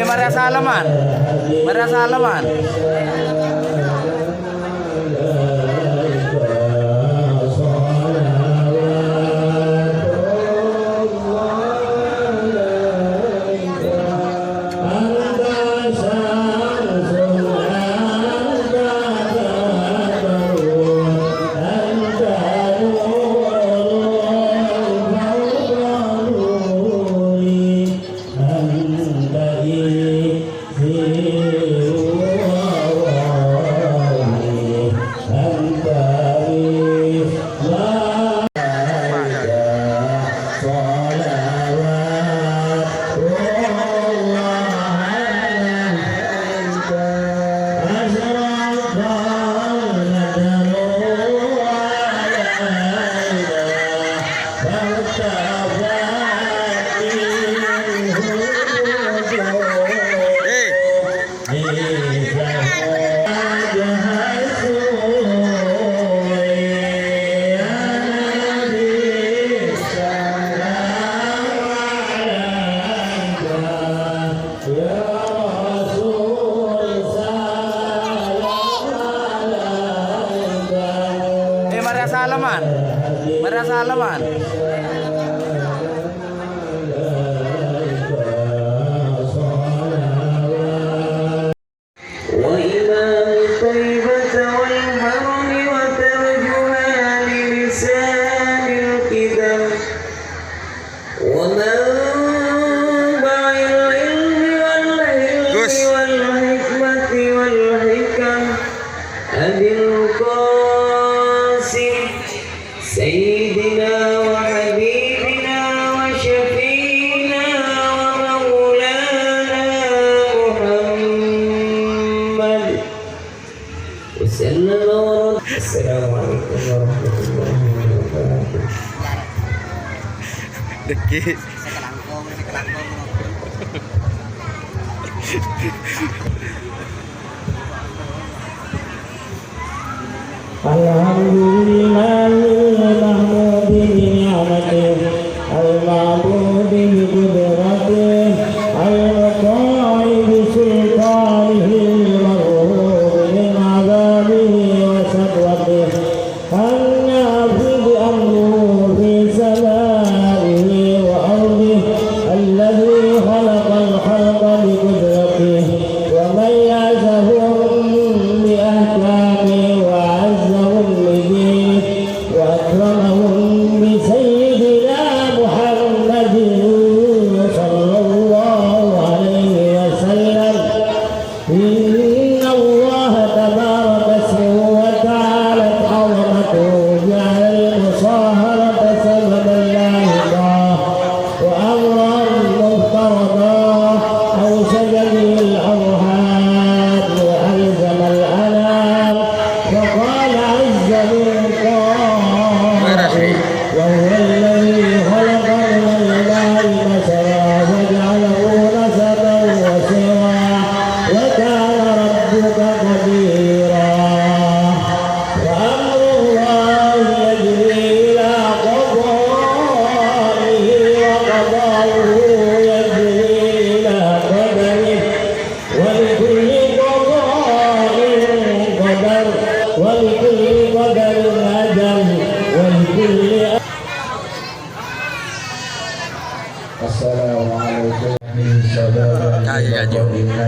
Merasa alaman. Merasa alaman. سيدنا وحبيبنا وشفينا ومولانا محمد وسلم. السلام عليكم ورحمة الله وبركاته. Alhamdulillah mahmud bi ni'matih al-ma'bud bi qudratihi al-qa'i bi sultanihi al-maghrub min 'adhabihi wa sadwatihi an-nafi bi amrihi fi samaihi wa ardihi alladhi khalaqa al-khalqa bi qudratihi wa mayyazahum bi ahkamihi وأكرمهم بسيدنا محمد صلى الله عليه وسلم. إن الله تبارك اسمه وتعالت عظمته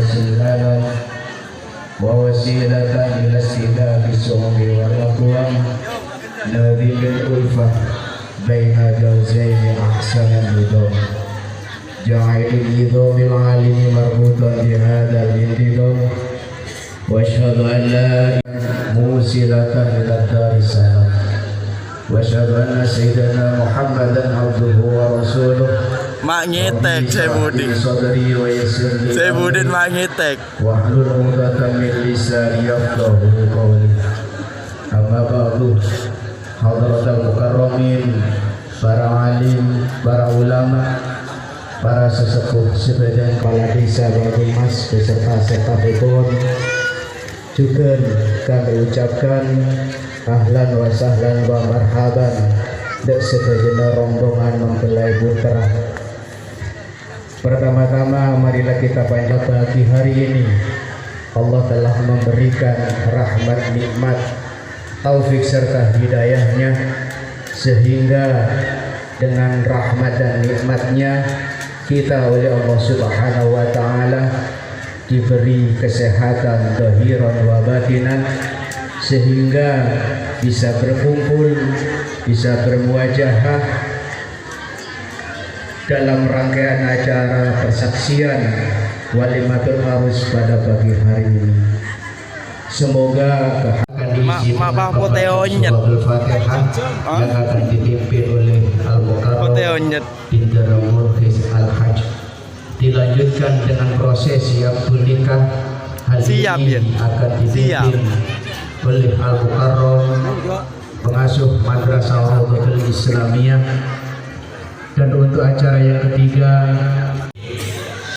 وسلالا ووسيلة إلى استئناف الصعب والأقوام ناظم الألفة بين جوزين أحسن النظام جعل النظام العالم مربوطا بهذا الانتظام واشهد أن لا موصلة إلى الدار السلام واشهد أن سيدنا محمدا عبده ورسوله Mak ngetek Saifuddin. صدري ويسر لي Saifuddin mak ngetek. واحلل عقدة من لساني يفقهوا قولي أما بعد حضرة المكرمين para alim, para ulama, para sesepuh sebadan kepala desa Banyumas beserta sekapipun juga kami ucapkan ahlan wa sahlan wa marhaban dek sebagian rombongan mempelai putra. Pertama-tama marilah kita panjat pagi hari ini Allah telah memberikan rahmat nikmat taufik serta hidayahnya sehingga dengan rahmat dan nikmatnya kita oleh Allah Subhanahu wa taala diberi kesehatan zahiran wa batinan sehingga bisa berkumpul, bisa bermuajahah dalam rangkaian acara persaksian walimatul arus pada pagi hari ini. Semoga akan diisi Mak Poteo nyet. Al-Fatihah yang akan dipimpin oleh Al-Mukarram Poteo nyet. Bintara Murkis Al-Hajj. Dilanjutkan dengan proses siapul nikah. Hal Siap, ini ya. akan dipimpin oleh Al-Mukarram pengasuh Madrasah Rawdatul Islamiyah. Dan untuk acara yang ketiga